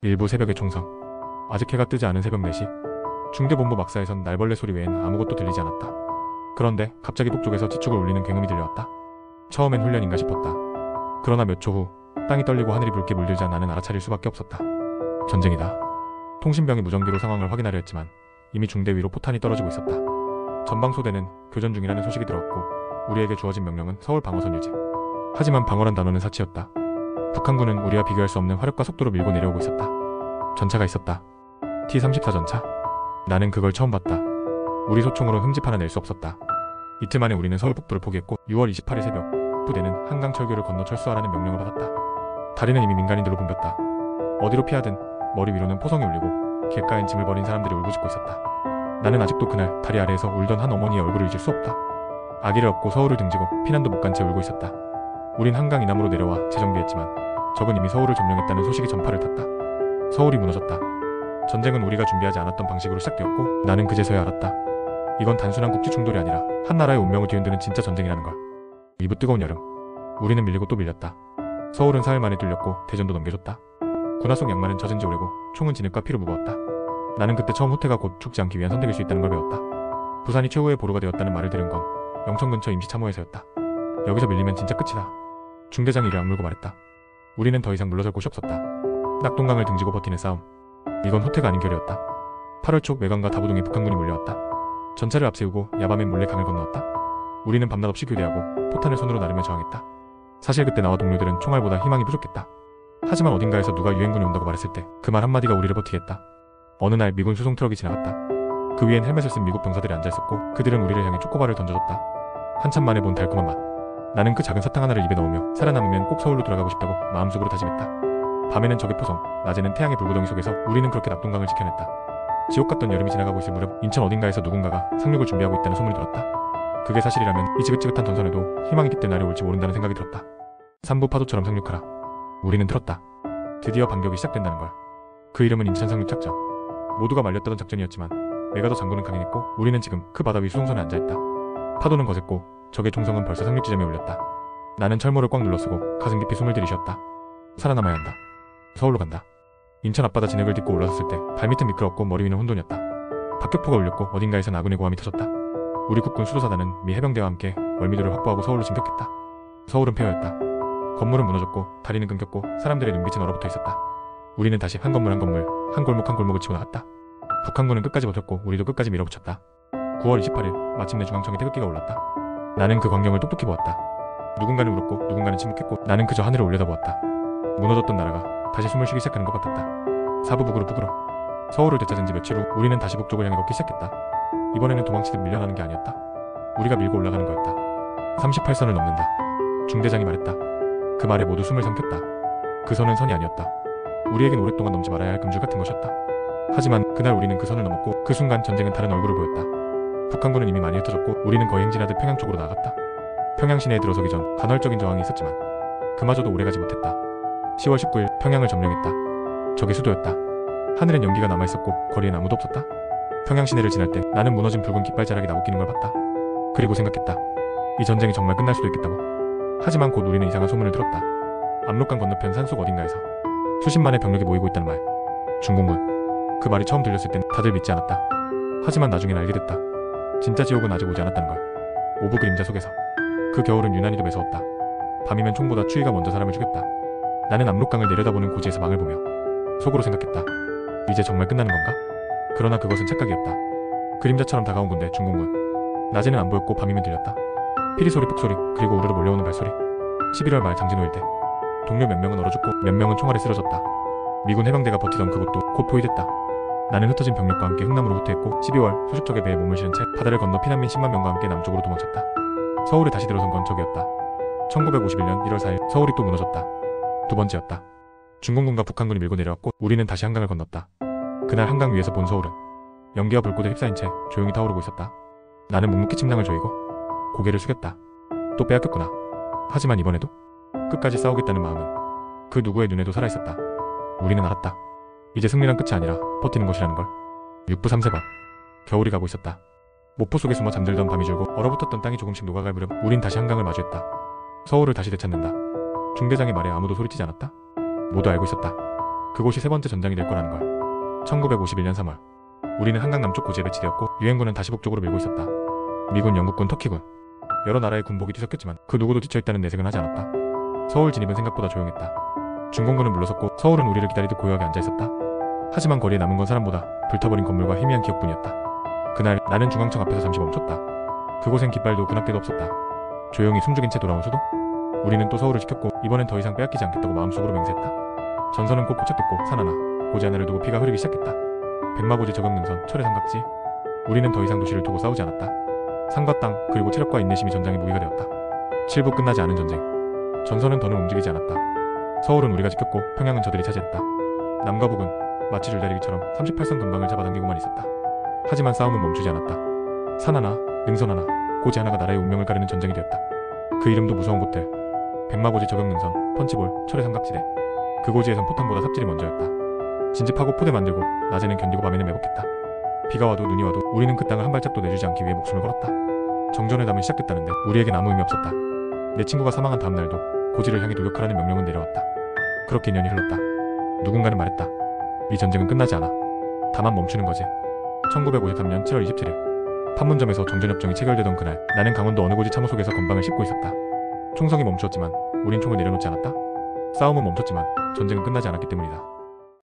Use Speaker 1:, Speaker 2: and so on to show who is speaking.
Speaker 1: 일부 새벽의 총성. 아직 해가 뜨지 않은 새벽 4시. 중대본부 막사에선 날벌레 소리 외엔 아무것도 들리지 않았다. 그런데 갑자기 북쪽에서 지축을 울리는 굉음이 들려왔다. 처음엔 훈련인가 싶었다. 그러나 몇 초 후 땅이 떨리고 하늘이 붉게 물들자 나는 알아차릴 수밖에 없었다. 전쟁이다. 통신병이 무전기로 상황을 확인하려 했지만 이미 중대 위로 포탄이 떨어지고 있었다. 전방소대는 교전 중이라는 소식이 들어왔고 우리에게 주어진 명령은 서울 방어선 유지. 하지만 방어란 단어는 사치였다. 북한군은 우리와 비교할 수 없는 화력과 속도로 밀고 내려오고 있었다. 전차가 있었다. T-34 전차. 나는 그걸 처음 봤다. 우리 소총으로 흠집 하나 낼 수 없었다. 이틀 만에 우리는 서울 북부를 포기했고 6월 28일 새벽 부대는 한강 철교를 건너 철수하라는 명령을 받았다. 다리는 이미 민간인들로 붐볐다. 어디로 피하든 머리 위로는 포성이 울리고 길가엔 짐을 버린 사람들이 울부짖고 있었다. 나는 아직도 그날 다리 아래에서 울던 한 어머니의 얼굴을 잊을 수 없다. 아기를 업고 서울을 등지고 피난도 못 간 채 울고 있었다. 우린 한강 이남으로 내려와 재정비했지만 적은 이미 서울을 점령했다는 소식이 전파를 탔다. 서울이 무너졌다. 전쟁은 우리가 준비하지 않았던 방식으로 시작되었고 나는 그제서야 알았다. 이건 단순한 국지 충돌이 아니라 한 나라의 운명을 뒤흔드는 진짜 전쟁이라는 걸. 이브 뜨거운 여름. 우리는 밀리고 또 밀렸다. 서울은 사흘 만에 뚫렸고 대전도 넘겨줬다. 군화 속 양말은 젖은 지 오래고 총은 진흙과 피로 무거웠다. 나는 그때 처음 후퇴가 곧 죽지 않기 위한 선택일 수 있다는 걸 배웠다. 부산이 최후의 보루가 되었다는 말을 들은 건 영천 근처 임시참호에서였다. 여기서 밀리면 진짜 끝이다. 중대장이 이를 악물고 말했다. 우리는 더 이상 물러설 곳이 없었다. 낙동강을 등지고 버티는 싸움. 이건 후퇴가 아닌 결이었다. 8월 초 외관과 다부동에 북한군이 몰려왔다. 전차를 앞세우고 야밤엔 몰래 강을 건너왔다. 우리는 밤낮 없이 교대하고 포탄을 손으로 나르며 저항했다. 사실 그때 나와 동료들은 총알보다 희망이 부족했다. 하지만 어딘가에서 누가 유엔군이 온다고 말했을 때 그 말 한마디가 우리를 버티게 했다. 어느 날 미군 수송 트럭이 지나갔다. 그 위엔 헬멧을 쓴 미국 병사들이 앉아있었고 그들은 우리를 향해 초코바를 던져줬다. 한참 만에 본 달콤한 맛. 나는 그 작은 사탕 하나를 입에 넣으며 살아남으면 꼭 서울로 돌아가고 싶다고 마음속으로 다짐했다. 밤에는 적의 포성, 낮에는 태양의 불구덩이 속에서 우리는 그렇게 낙동강을 지켜냈다. 지옥 같던 여름이 지나가고 있을 무렵 인천 어딘가에서 누군가가 상륙을 준비하고 있다는 소문이 들었다. 그게 사실이라면 이 지긋지긋한 전선에도 희망이 깃들 날이 올지 모른다는 생각이 들었다. 산부 파도처럼 상륙하라. 우리는 들었다. 드디어 반격이 시작된다는 걸. 그 이름은 인천 상륙 작전. 모두가 말렸다던 작전이었지만 내가 더 장군은 강인했고 우리는 지금 그 바다 위 수송선에 앉아있다. 파도는 거셌고 적의 총성은 벌써 상륙 지점에 올렸다. 나는 철모를 꽉 눌러쓰고 가슴 깊이 숨을 들이쉬었다. 살아남아야 한다. 서울로 간다. 인천 앞바다 진흙을 딛고 올라섰을 때 발밑은 미끄럽고 머리 위는 혼돈이었다. 박격포가 울렸고 어딘가에선 아군의 고함이 터졌다. 우리 국군 수도사단은 미 해병대와 함께 월미도를 확보하고 서울로 진격했다. 서울은 폐허였다. 건물은 무너졌고 다리는 끊겼고 사람들의 눈빛은 얼어붙어 있었다. 우리는 다시 한 건물 한 건물, 한 골목 한 골목을 치고 나갔다. 북한군은 끝까지 버텼고 우리도 끝까지 밀어붙였다. 9월 28일 마침내 중앙청에 태극기가 올랐다. 나는 그 광경을 똑똑히 보았다. 누군가는 울었고 누군가는 침묵했고 나는 그저 하늘을 올려다보았다. 무너졌던 나라가 다시 숨을 쉬기 시작하는 것 같았다. 사부북으로 북으로. 서울을 되찾은 지 며칠 후 우리는 다시 북쪽을 향해 걷기 시작했다. 이번에는 도망치듯 밀려나는 게 아니었다. 우리가 밀고 올라가는 거였다. 38선을 넘는다. 중대장이 말했다. 그 말에 모두 숨을 삼켰다. 그 선은 선이 아니었다. 우리에겐 오랫동안 넘지 말아야 할 금줄 같은 것이었다. 하지만 그날 우리는 그 선을 넘었고 그 순간 전쟁은 다른 얼굴을 보였다. 북한군은 이미 많이 흩어졌고 우리는 거의 행진하듯 평양 쪽으로 나아갔다. 평양 시내에 들어서기 전 간헐적인 저항이 있었지만 그마저도 오래가지 못했다. 10월 19일 평양을 점령했다. 적의 수도였다. 하늘엔 연기가 남아있었고 거리엔 아무도 없었다. 평양 시내를 지날 때 나는 무너진 붉은 깃발자락이 나웃기는 걸 봤다. 그리고 생각했다. 이 전쟁이 정말 끝날 수도 있겠다고. 하지만 곧 우리는 이상한 소문을 들었다. 압록강 건너편 산속 어딘가에서 수십만의 병력이 모이고 있다는 말. 중공군. 그 말이 처음 들렸을 땐 다들 믿지 않았다. 하지만 나중엔 알게 됐다. 진짜 지옥은 아직 오지 않았다는 걸. 오브 그림자 속에서. 그 겨울은 유난히도 매서웠다. 밤이면 총보다 추위가 먼저 사람을 죽였다. 나는 압록강을 내려다보는 고지에서 망을 보며 속으로 생각했다. 이제 정말 끝나는 건가? 그러나 그것은 착각이었다. 그림자처럼 다가온 건데 중공군. 낮에는 안 보였고 밤이면 들렸다. 피리소리 폭소리 그리고 우르르 몰려오는 발소리. 11월 말 장진호일 때 동료 몇 명은 얼어 죽고 몇 명은 총알에 쓰러졌다. 미군 해병대가 버티던 그곳도 곧 포위됐다. 나는 흩어진 병력과 함께 흥남으로 후퇴했고 12월 수십 척의 배에 몸을 실은 채 바다를 건너 피난민 10만 명과 함께 남쪽으로 도망쳤다. 서울에 다시 들어선 건 적이었다. 1951년 1월 4일 서울이 또 무너졌다. 두 번째였다. 중공군과 북한군이 밀고 내려왔고 우리는 다시 한강을 건넜다. 그날 한강 위에서 본 서울은 연기와 불꽃에 휩싸인 채 조용히 타오르고 있었다. 나는 묵묵히 침낭을 조이고 고개를 숙였다. 또 빼앗겼구나. 하지만 이번에도 끝까지 싸우겠다는 마음은 그 누구의 눈에도 살아있었다. 우리는 알았다. 이제 승리란 끝이 아니라 버티는 것이라는 걸. 6부 3세번. 겨울이 가고 있었다. 모포 속에 숨어 잠들던 밤이 줄고 얼어붙었던 땅이 조금씩 녹아갈 무렵 우린 다시 한강을 마주했다. 서울을 다시 되찾는다. 중대장의 말에 아무도 소리치지 않았다. 모두 알고 있었다. 그곳이 세 번째 전장이 될 거라는 걸. 1951년 3월. 우리는 한강 남쪽 고지에 배치되었고 유엔군은 다시 북쪽으로 밀고 있었다. 미군, 영국군, 터키군. 여러 나라의 군복이 뒤섞였지만 그 누구도 지쳐있다는 내색은 하지 않았다. 서울 진입은 생각보다 조용했다. 중공군은 물러섰고 서울은 우리를 기다리듯 고요하게 앉아있었다. 하지만 거리에 남은 건 사람보다 불타버린 건물과 희미한 기억뿐이었다. 그날 나는 중앙청 앞에서 잠시 멈췄다. 그곳엔 깃발도 군악대도 없었다. 조용히 숨죽인 채 돌아온 수도? 우리는 또 서울을 지켰고 이번엔 더 이상 빼앗기지 않겠다고 마음속으로 맹세했다. 전선은 곧 고착됐고 산 하나, 고지 하나를 두고 피가 흐르기 시작했다. 백마고지 저격능선, 철의 삼각지. 우리는 더 이상 도시를 두고 싸우지 않았다. 산과 땅, 그리고 체력과 인내심이 전장의 무기가 되었다. 7부 끝나지 않은 전쟁. 전선은 더는 움직이지 않았다. 서울은 우리가 지켰고 평양은 저들이 차지했다. 남과 북은 마치 줄다리기처럼 38선 근방을 잡아당기고만 있었다. 하지만 싸움은 멈추지 않았다. 산 하나, 능선 하나, 고지 하나가 나라의 운명을 가르는 전쟁이 되었다. 그 이름도 무서운 곳들. 백마고지 저격능선, 펀치볼, 철의 삼각지대. 그 고지에선 포탄보다 삽질이 먼저였다. 진집하고 포대 만들고 낮에는 견디고 밤에는 매복했다. 비가 와도 눈이 와도 우리는 그 땅을 한 발짝도 내주지 않기 위해 목숨을 걸었다. 정전의 담은 시작됐다는데 우리에겐 아무 의미 없었다. 내 친구가 사망한 다음 날도 고지를 향해 돌격하라는 명령은 내려왔다. 그렇게 년이 흘렀다. 누군가는 말했다. 이 전쟁은 끝나지 않아. 다만 멈추는 거지. 1953년 7월 27일 판문점에서 정전협정이 체결되던 그날 나는 강원도 어느 고지 참호 속에서 건방을 씹고 있었다. 총성이 멈추었지만 우린 총을 내려놓지 않았다. 싸움은 멈췄지만 전쟁은 끝나지 않았기 때문이다.